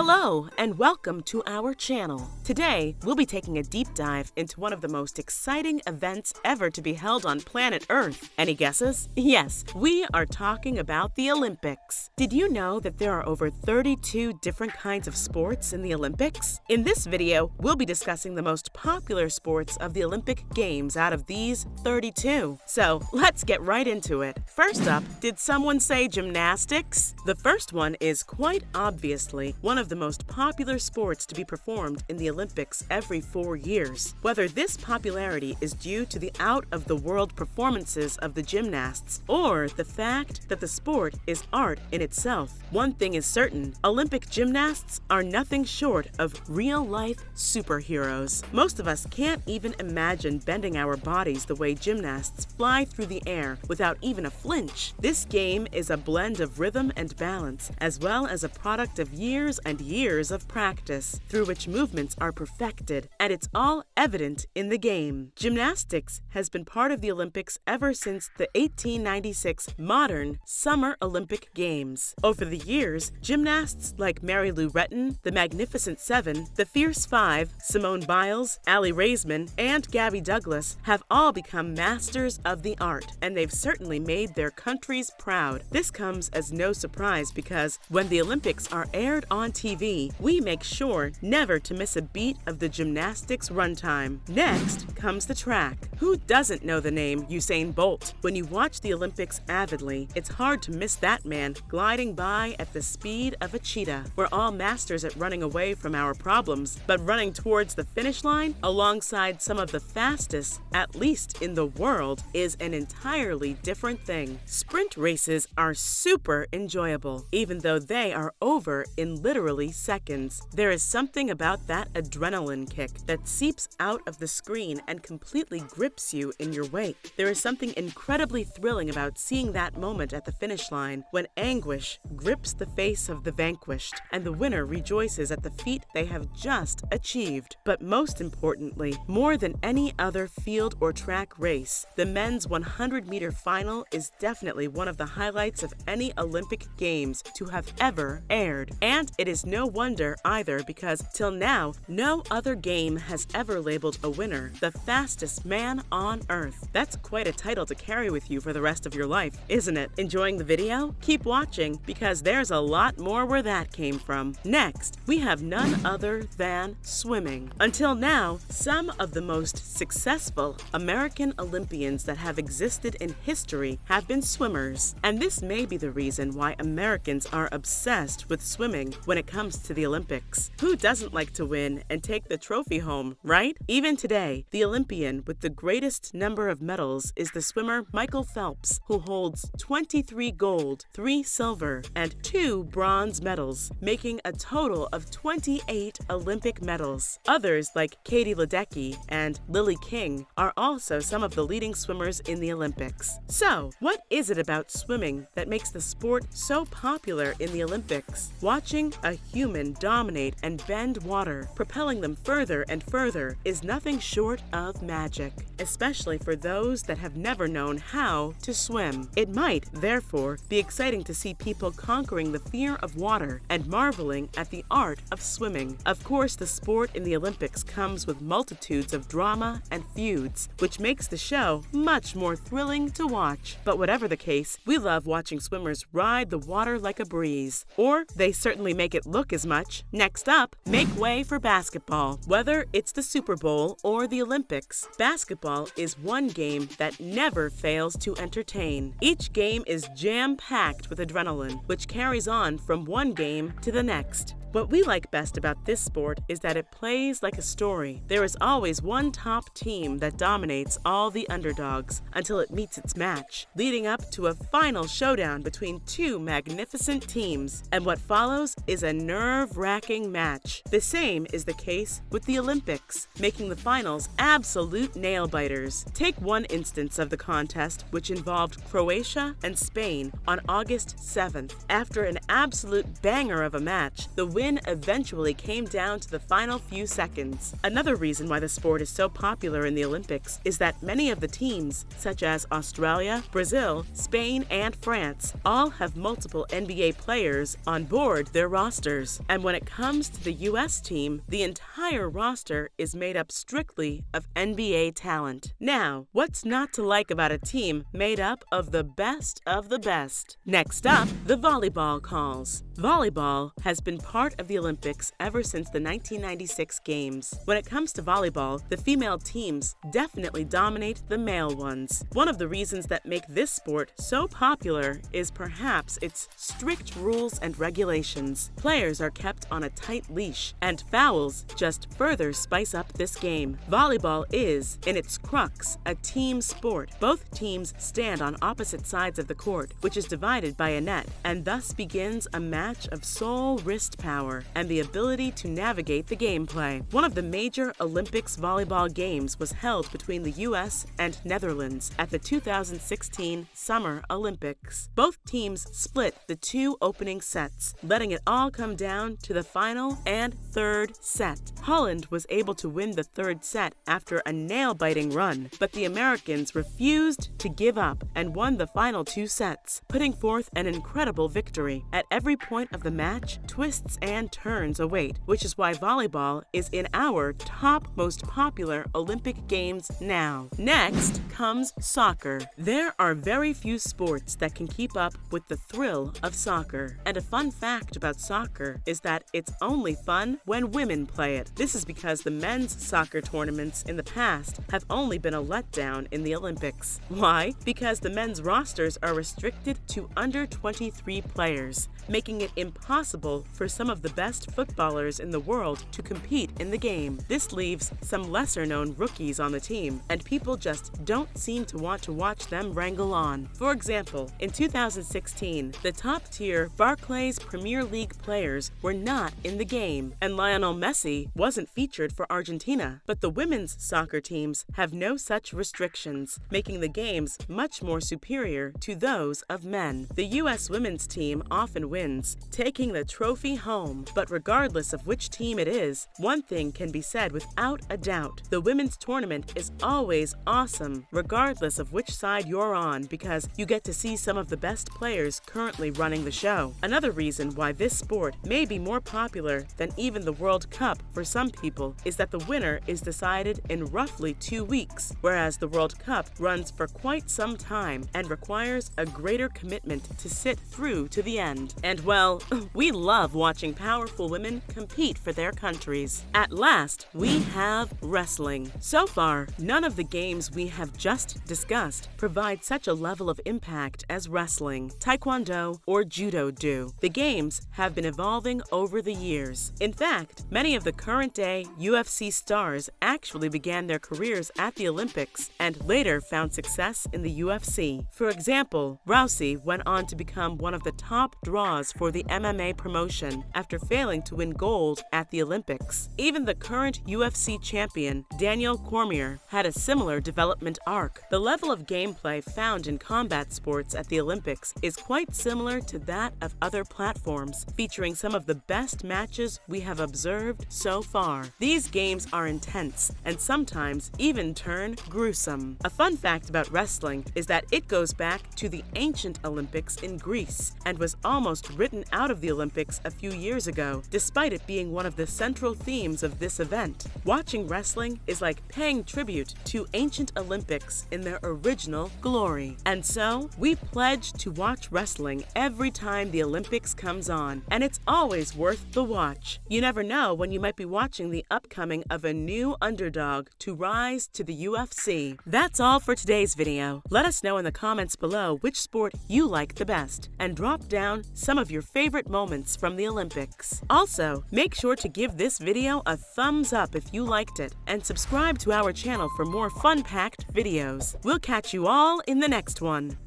Hello and welcome to our channel. Today, we'll be taking a deep dive into one of the most exciting events ever to be held on planet Earth. Any guesses? Yes, we are talking about the Olympics. Did you know that there are over 32 different kinds of sports in the Olympics? In this video, we'll be discussing the most popular sports of the Olympic Games out of these 32. So, let's get right into it. First up, did someone say gymnastics? The first one is quite obviously one of the most popular sports to be performed in the Olympics every 4 years. Whether this popularity is due to the out-of-the-world performances of the gymnasts or the fact that the sport is art in itself, one thing is certain: Olympic gymnasts are nothing short of real-life superheroes. Most of us can't even imagine bending our bodies the way gymnasts fly through the air without even a flinch. This game is a blend of rhythm and balance, as well as a product of years and years of practice, through which movements are perfected, and it's all evident in the game. Gymnastics has been part of the Olympics ever since the 1896 modern Summer Olympic Games. Over the years, gymnasts like Mary Lou Retton, the Magnificent Seven, the Fierce Five, Simone Biles, Aly Raisman, and Gabby Douglas have all become masters of the art, and they've certainly made their countries proud. This comes as no surprise because when the Olympics are aired on TV, we make sure never to miss a beat of the gymnastics runtime. Next comes the track. Who doesn't know the name Usain Bolt? When you watch the Olympics avidly, it's hard to miss that man gliding by at the speed of a cheetah. We're all masters at running away from our problems, but running towards the finish line alongside some of the fastest, at least in the world, is an entirely different thing. Sprint races are super enjoyable, even though they are over in literally seconds. There is something about that adrenaline kick that seeps out of the screen and completely grips you in your wake. There is something incredibly thrilling about seeing that moment at the finish line when anguish grips the face of the vanquished and the winner rejoices at the feat they have just achieved. But most importantly, more than any other field or track race, the men's 100-meter final is definitely one of the highlights of any Olympic Games to have ever aired. And it is no wonder either, because till now, no other game has ever labeled a winner the fastest man on Earth. That's quite a title to carry with you for the rest of your life, isn't it? Enjoying the video? Keep watching, because there's a lot more where that came from. Next, we have none other than swimming. Until now, some of the most successful American Olympians that have existed in history have been swimmers. And this may be the reason why Americans are obsessed with swimming when it comes to the Olympics. Who doesn't like to win and take the trophy home, right? Even today, the Olympian with the greatest number of medals is the swimmer Michael Phelps, who holds 23 gold, 3 silver, and 2 bronze medals, making a total of 28 Olympic medals. Others like Katie Ledecky and Lily King are also some of the leading swimmers in the Olympics. So, what is it about swimming that makes the sport so popular in the Olympics? Watching a human dominate and bend water, propelling them further and further, is nothing short of magic, especially for those that have never known how to swim. It might, therefore, be exciting to see people conquering the fear of water and marveling at the art of swimming. Of course, the sport in the Olympics comes with multitudes of drama and feuds, which makes the show much more thrilling to watch. But whatever the case, we love watching swimmers ride the water like a breeze, or they certainly make it look as much. Next up, make way for basketball. Whether it's the Super Bowl or the Olympics, basketball is one game that never fails to entertain. Each game is jam-packed with adrenaline, which carries on from one game to the next. What we like best about this sport is that it plays like a story. There is always one top team that dominates all the underdogs until it meets its match, leading up to a final showdown between 2 magnificent teams. And what follows is a nerve-wracking match. The same is the case with the Olympics, making the finals absolute nail-biters. Take one instance of the contest, which involved Croatia and Spain on August 7th. After an absolute banger of a match, the win eventually came down to the final few seconds. Another reason why the sport is so popular in the Olympics is that many of the teams, such as Australia, Brazil, Spain, and France, all have multiple NBA players on board their rosters. And when it comes to the US team, the entire roster is made up strictly of NBA talent. Now, what's not to like about a team made up of the best of the best? Next up, the volleyball calls. Volleyball has been part of the Olympics ever since the 1996 Games. When it comes to volleyball, the female teams definitely dominate the male ones. One of the reasons that make this sport so popular is perhaps its strict rules and regulations. Players are kept on a tight leash, and fouls just further spice up this game. Volleyball is, in its crux, a team sport. Both teams stand on opposite sides of the court, which is divided by a net, and thus begins a match of sole wrist power and the ability to navigate the gameplay. One of the major Olympics volleyball games was held between the US and Netherlands at the 2016 Summer Olympics. Both teams split the two opening sets, letting it all come down to the final and third set. Holland was able to win the third set after a nail-biting run, but the Americans refused to give up and won the final two sets, putting forth an incredible victory. At every point of the match, twists and turns await, which is why volleyball is in our top most popular Olympic Games now. Next comes soccer. There are very few sports that can keep up with the thrill of soccer. And a fun fact about soccer is that it's only fun when women play it. This is because the men's soccer tournaments in the past have only been a letdown in the Olympics. Why? Because the men's rosters are restricted to under 23 players, making it impossible for some of the best footballers in the world to compete in the game. This leaves some lesser-known rookies on the team, and people just don't seem to want to watch them wrangle on. For example, in 2016, the top-tier Barclays Premier League players were not in the game, and Lionel Messi wasn't featured for Argentina. But the women's soccer teams have no such restrictions, making the games much more superior to those of men. The US women's team often wins, taking the trophy home. But regardless of which team it is, one thing can be said without a doubt: the women's tournament is always awesome, regardless of which side you're on, because you get to see some of the best players currently running the show. Another reason why this sport may be more popular than even the World Cup for some people is that the winner is decided in roughly 2 weeks, whereas the World Cup runs for quite some time and requires a greater commitment to sit through to the end. And well, we love watching powerful women compete for their countries. At last, we have wrestling. So far, none of the games we have just discussed provide such a level of impact as wrestling, taekwondo, or judo do. The games have been evolving over the years. In fact, many of the current-day UFC stars actually began their careers at the Olympics and later found success in the UFC. For example, Rousey went on to become one of the top draws for the MMA promotion after failing to win gold at the Olympics. Even the current UFC champion, Daniel Cormier, had a similar development arc. The level of gameplay found in combat sports at the Olympics is quite similar to that of other platforms, featuring some of the best matches we have observed so far. These games are intense and sometimes even turn gruesome. A fun fact about wrestling is that it goes back to the ancient Olympics in Greece and was almost written out of the Olympics a few years ago, despite it being one of the central themes of this event. Watching wrestling is like paying tribute to ancient Olympics in their original glory. And so, we pledge to watch wrestling every time the Olympics comes on, and it's always worth the watch. You never know when you might be watching the upcoming of a new underdog to rise to the UFC. That's all for today's video. Let us know in the comments below which sport you like the best, and drop down some of your favorite moments from the Olympics. Also, make sure to give this video a thumbs up if you liked it, and subscribe to our channel for more fun-packed videos. We'll catch you all in the next one.